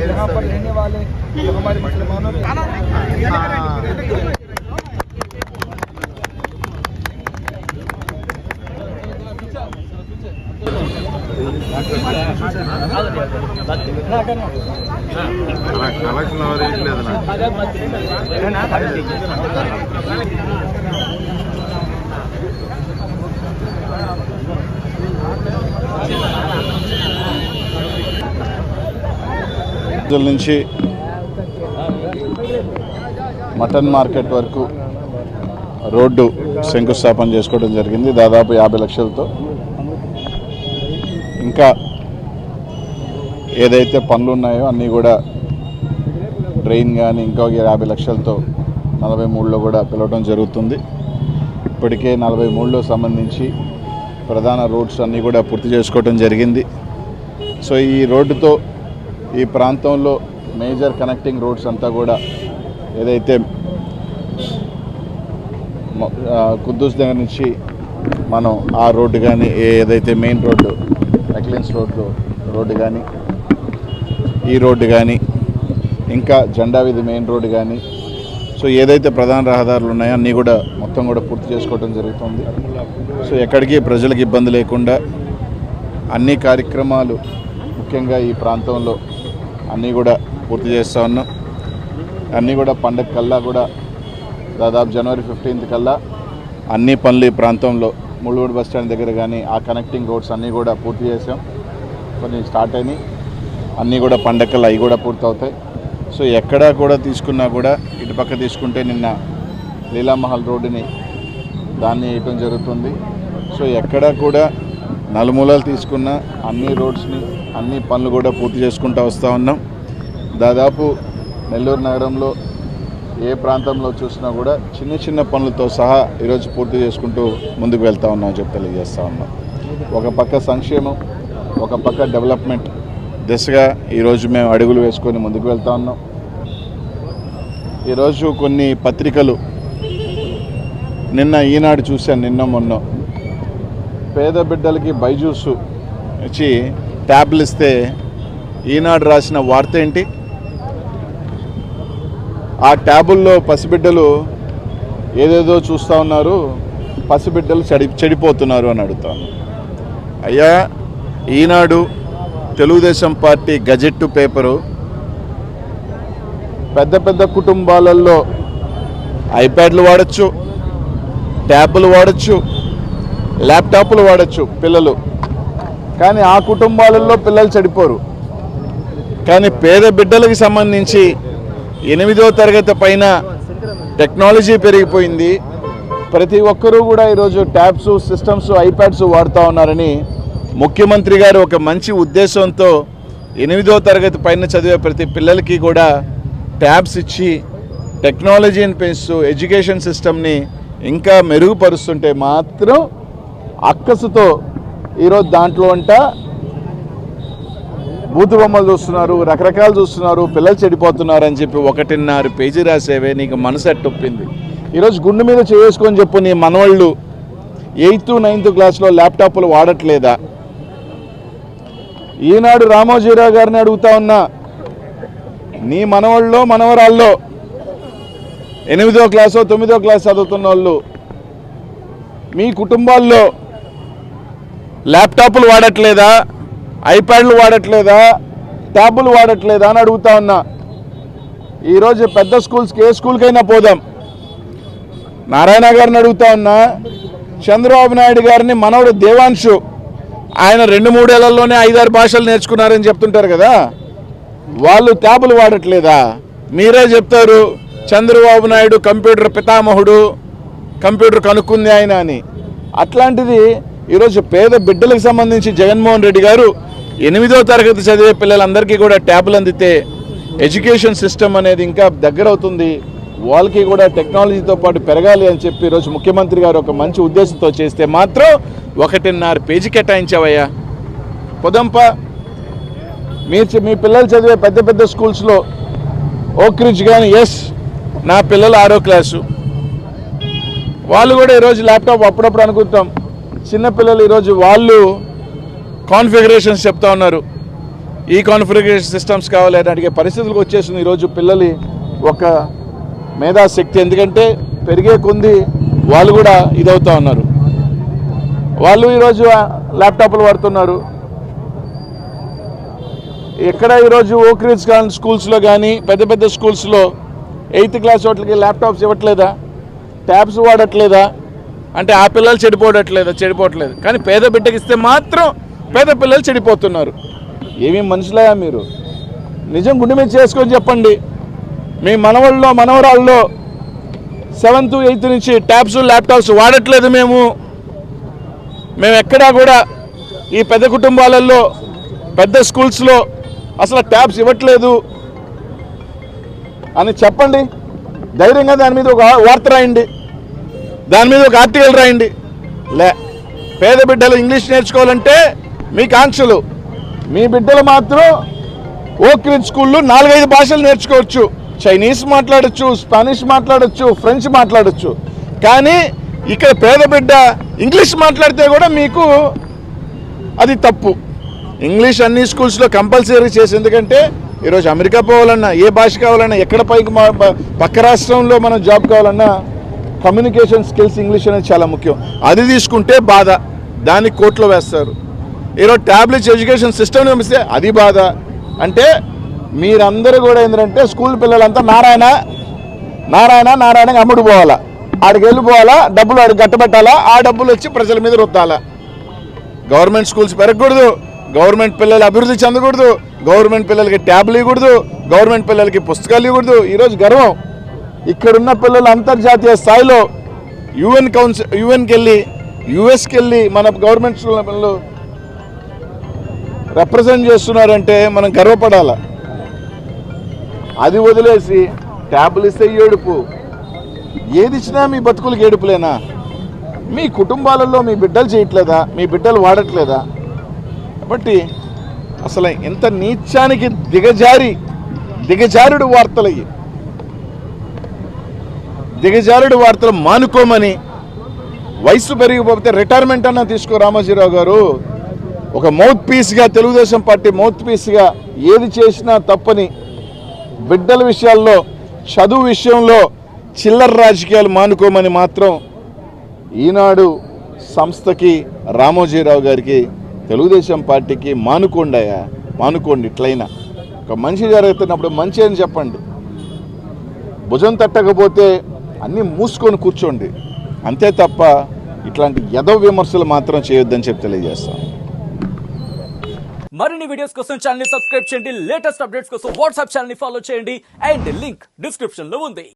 यहाँ पर रहने वाले जो हमारे मुसलमानों కలెక్షన్ లేదు నుంచి మటన్ మార్కెట్ వరకు రోడ్డు శంకుస్థాపన చేసుకోవడం జరిగింది దాదాపు 50 లక్షలతో. ఇంకా ఏదైతే పనులు ఉన్నాయో అన్నీ కూడా డ్రైన్ కానీ ఇంకా 50 లక్షలతో 43లో కూడా పిలవడం జరుగుతుంది. ఇప్పటికే 43లో సంబంధించి ప్రధాన రోడ్స్ అన్నీ కూడా పూర్తి చేసుకోవడం జరిగింది. సో ఈ రోడ్డుతో ఈ ప్రాంతంలో మేజర్ కనెక్టింగ్ రోడ్స్ అంతా కూడా ఏదైతే కుద్దూస్ దగ్గర నుంచి మనం ఆ రోడ్డు కానీ ఏదైతే మెయిన్ రోడ్డు ఎక్లెన్స్ రోడ్డు కానీ ఈ రోడ్డు కానీ ఇంకా జెండా వీధి మెయిన్ రోడ్డు కానీ సో ఏదైతే ప్రధాన రహదారులు ఉన్నాయో అన్నీ కూడా మొత్తం కూడా పూర్తి చేసుకోవడం జరుగుతుంది. సో ఎక్కడికి ప్రజలకు ఇబ్బంది లేకుండా అన్ని కార్యక్రమాలు ముఖ్యంగా ఈ ప్రాంతంలో అన్నీ కూడా పూర్తి చేస్తూ ఉన్నాం. అన్నీ కూడా పండగ కల్లా కూడా దాదాపు జనవరి 15 కల్లా అన్ని పనులు ఈ ప్రాంతంలో ముళ్ళూరు బస్ స్టాండ్ దగ్గర కానీ ఆ కనెక్టింగ్ రోడ్స్ అన్నీ కూడా పూర్తి చేసాం. కొన్ని స్టార్ట్ అయినాయి, అన్నీ కూడా పండగ కల్లా అవి కూడా పూర్తవుతాయి. సో ఎక్కడా కూడా తీసుకున్నా కూడా ఇటుపక్క తీసుకుంటే నిన్న లీలామహల్ రోడ్డుని దాన్ని వేయటం జరుగుతుంది. సో ఎక్కడా కూడా నలుమూలలు తీసుకున్న అన్ని రోడ్స్ని అన్ని పనులు కూడా పూర్తి చేసుకుంటూ వస్తూ ఉన్నాం. దాదాపు నెల్లూరు నగరంలో ఏ ప్రాంతంలో చూసినా కూడా చిన్న చిన్న పనులతో సహా ఈరోజు పూర్తి చేసుకుంటూ ముందుకు వెళ్తూ ఉన్నామని చెప్పి తెలియజేస్తూ ఉన్నాం. ఒక పక్క సంక్షేమం, ఒక పక్క డెవలప్మెంట్ దిశగా ఈరోజు మేము అడుగులు వేసుకొని ముందుకు వెళ్తూ ఉన్నాం. ఈరోజు కొన్ని పత్రికలు నిన్న ఈనాడు చూశాను, నిన్న మొన్న పేద బిడ్డలకి బైజూస్ ఇచ్చి ట్యాబ్లు ఇస్తే ఈనాడు రాసిన వార్త ఏంటి? ఆ ట్యాబుల్లో పసిబిడ్డలు ఏదేదో చూస్తూ ఉన్నారు, పసిబిడ్డలు చెడిపోతున్నారు అని అడుగుతాను. అయ్యా, ఈనాడు తెలుగుదేశం పార్టీ గజెట్టు పేపరు పెద్ద పెద్ద కుటుంబాలలో ఐప్యాడ్లు వాడచ్చు, ట్యాబులు వాడచ్చు, ల్యాప్టాప్లు వాడచ్చు పిల్లలు, కానీ ఆ కుటుంబాలలో పిల్లలు చెడిపోరు. కానీ పేద బిడ్డలకు సంబంధించి 8వ తరగతి పైన టెక్నాలజీ పెరిగిపోయింది. ప్రతి ఒక్కరూ కూడా ఈరోజు ట్యాబ్స్, సిస్టమ్స్, ఐప్యాడ్స్ వాడుతూ ఉన్నారని ముఖ్యమంత్రి గారు ఒక మంచి ఉద్దేశంతో 8వ తరగతి పైన చదివే ప్రతి పిల్లలకి కూడా ట్యాబ్స్ ఇచ్చి టెక్నాలజీని పెంచుతూ ఎడ్యుకేషన్ సిస్టమ్ని ఇంకా మెరుగుపరుస్తుంటే మాత్రం అక్కసుతో ఈరోజు దాంట్లో అంట బూతు బొమ్మలు చూస్తున్నారు, రకరకాలు చూస్తున్నారు, పిల్లలు చెడిపోతున్నారు అని చెప్పి 1.5 పేజీ రాసేవే నీకు మనసు ఎట్టొప్పింది. ఈరోజు గుండె మీద చేసుకొని చెప్పు, నీ మనవాళ్ళు 8th, 9th క్లాస్లో ల్యాప్టాప్లు వాడట్లేదా? ఈనాడు రామోజీరావు గారిని అడుగుతా ఉన్నా, నీ మనవాళ్ళలో మనవరాల్లో 8వ క్లాసో 9వ క్లాస్ చదువుతున్న వాళ్ళు మీ కుటుంబాల్లో ల్యాప్టాప్లు వాడట్లేదా, ఐప్యాడ్లు వాడట్లేదా, ట్యాబులు వాడట్లేదా అని అడుగుతా ఉన్నా. ఈరోజు పెద్ద స్కూల్స్కి ఏ స్కూల్కైనా పోదాం. నారాయణ గారిని అడుగుతా ఉన్నా, చంద్రబాబు నాయుడు గారిని మనవడు దేవాంశు, ఆయన 2-3 ఏళ్లలోనే 5-6 భాషలు నేర్చుకున్నారని చెప్తుంటారు కదా, వాళ్ళు ట్యాబులు వాడట్లేదా? మీరే చెప్తారు చంద్రబాబు నాయుడు కంప్యూటర్ పితామహుడు, కంప్యూటర్ కనుక్కుంది ఆయన అని. అట్లాంటిది ఈరోజు పేద బిడ్డలకు సంబంధించి జగన్మోహన్ రెడ్డి గారు 8వ తరగతి చదివే పిల్లలందరికీ కూడా ట్యాబ్లు అందితే ఎడ్యుకేషన్ సిస్టమ్ అనేది ఇంకా దగ్గర అవుతుంది, వాళ్ళకి కూడా టెక్నాలజీతో పాటు పెరగాలి అని చెప్పి ఈరోజు ముఖ్యమంత్రి గారు ఒక మంచి ఉద్దేశంతో చేస్తే మాత్రం 1.5 పేజీ కేటాయించావయ్యా. పొదంప మీ పిల్లలు చదివే పెద్ద పెద్ద స్కూల్స్లో ఓక్ రిడ్జ్ కానీ, ఎస్ నా పిల్లలు 6వ క్లాసు, వాళ్ళు కూడా ఈరోజు ల్యాప్టాప్ అప్పుడప్పుడు అనుకుంటాం. చిన్నపిల్లలు ఈరోజు వాళ్ళు కాన్ఫిగరేషన్స్ చెప్తా ఉన్నారు. ఈ కాన్ఫిగరేషన్ సిస్టమ్స్ కావాలి అని అడిగే పరిస్థితులకు వచ్చేసింది ఈరోజు పిల్లలు ఒక మేధాశక్తి. ఎందుకంటే పెరిగే కొంది వాళ్ళు కూడా ఇదవుతూ ఉన్నారు. వాళ్ళు ఈరోజు ల్యాప్టాప్లు వాడుతున్నారు. ఎక్కడ ఈరోజు ఓక్ రిడ్జ్ స్కూల్స్లో కానీ పెద్ద పెద్ద స్కూల్స్లో 8th క్లాస్ వాటికి ల్యాప్టాప్స్ ఇవ్వట్లేదా, ట్యాబ్స్ వాడట్లేదా అంటే ఆ పిల్లలు చెడిపోవట్లేదు. కానీ పేద బిడ్డకి ఇస్తే మాత్రం పేద పిల్లలు చెడిపోతున్నారు. ఏమీ మనుషులయా మీరు? నిజం గుండె మీద చేసుకొని చెప్పండి. మీ మనవరాల్లో 7th 8th నుంచి ట్యాబ్స్ ల్యాప్టాప్స్ వాడట్లేదు. మేము ఎక్కడా కూడా ఈ పెద్ద కుటుంబాలలో పెద్ద స్కూల్స్లో అసలు ట్యాబ్స్ ఇవ్వట్లేదు అని చెప్పండి. ధైర్యంగా దాని మీద ఒక వార్త రాయండి, దాని మీద ఒక ఆర్టికల్ రాయండి. పేద బిడ్డలు ఇంగ్లీష్ నేర్చుకోవాలంటే మీకు ఆంక్షలు. మీ బిడ్డలు మాత్రం ఓక్ రిడ్జ్ స్కూల్లో 4-5 భాషలు నేర్చుకోవచ్చు. చైనీస్ మాట్లాడచ్చు, స్పానిష్ మాట్లాడచ్చు, ఫ్రెంచ్ మాట్లాడచ్చు. కానీ ఇక్కడ పేద బిడ్డ ఇంగ్లీష్ మాట్లాడితే కూడా మీకు అది తప్పు. ఇంగ్లీష్ అన్ని స్కూల్స్లో కంపల్సరీ చేసి, ఎందుకంటే ఈరోజు అమెరికా పోవాలన్నా, ఏ భాష కావాలన్నా, ఎక్కడ పక్క రాష్ట్రంలో మనం జాబ్ కావాలన్నా కమ్యూనికేషన్ స్కిల్స్ ఇంగ్లీష్ అనేది చాలా ముఖ్యం. అది తీసుకుంటే బాధ, దాన్ని కోర్టులో వేస్తారు. ఈరోజు ట్యాబ్లెట్స్ ఎడ్యుకేషన్ సిస్టమ్ పంపిస్తే అది బాధ. అంటే మీరందరూ కూడా ఏంటంటే స్కూల్ పిల్లలంతా నారాయణ అమ్ముడు పోవాలా, ఆడికి వెళ్ళిపోవాలా, డబ్బులు ఆడికి కట్టబెట్టాలా, ఆ డబ్బులు వచ్చి ప్రజల మీద రుద్దాలా. గవర్నమెంట్ స్కూల్స్ పెరగకూడదు, గవర్నమెంట్ పిల్లలు అభివృద్ధి చెందకూడదు, గవర్నమెంట్ పిల్లలకి ట్యాబ్లు ఇవ్వకూడదు, గవర్నమెంట్ పిల్లలకి పుస్తకాలు ఇవ్వకూడదు. ఈరోజు గర్వం ఇక్కడున్న పిల్లలు అంతర్జాతీయ స్థాయిలో యుఎన్కి వెళ్ళి యుఎస్కి వెళ్ళి మన గవర్నమెంట్ స్కూల్లో రిప్రజెంట్ చేస్తున్నారంటే మనం గర్వపడాలా. అది వదిలేసి ట్యాబ్లు ఇస్తే ఏడుపు, ఏది ఇచ్చినా మీ బతుకులకి ఏడుపులేనా? మీ కుటుంబాలలో మీ బిడ్డలు చేయట్లేదా, మీ బిడ్డలు వాడట్లేదా? కాబట్టి అసలు ఎంత నీచానికి దిగజారుడు వార్తలు మానుకోమని, వయసు పెరిగిపోతే రిటైర్మెంట్ అన్నా తీసుకో రామోజీరావు గారు. ఒక మౌత్ పీస్గా, తెలుగుదేశం పార్టీ మౌత్ పీస్గా ఏది చేసినా తప్పని, బిడ్డల విషయాల్లో, చదువు విషయంలో చిల్లర రాజకీయాలు మానుకోమని మాత్రం ఈనాడు సంస్థకి, రామోజీరావు గారికి, తెలుగుదేశం పార్టీకి మానుకోండి. ఇట్లయినా ఒక మంచి జరుగుతున్నప్పుడు మంచి అని చెప్పండి. భుజం తట్టకపోతే అన్నీ మూసుకొని కూర్చోండి. అంతే తప్ప ఇట్లాంటి యదవ విమర్శలు మాత్రం చేయొద్దని చెప్పి తెలియజేస్తాను. మరిన్ని వీడియోస్ కోసం ఛానల్ ని సబ్స్క్రైబ్ చేయండి. లేటెస్ట్ అప్డేట్స్ కోసం వాట్సాప్ ఛానల్ ని ఫాలో చేయండి. అండ్ లింక్ డిస్క్రిప్షన్ లో ఉంది.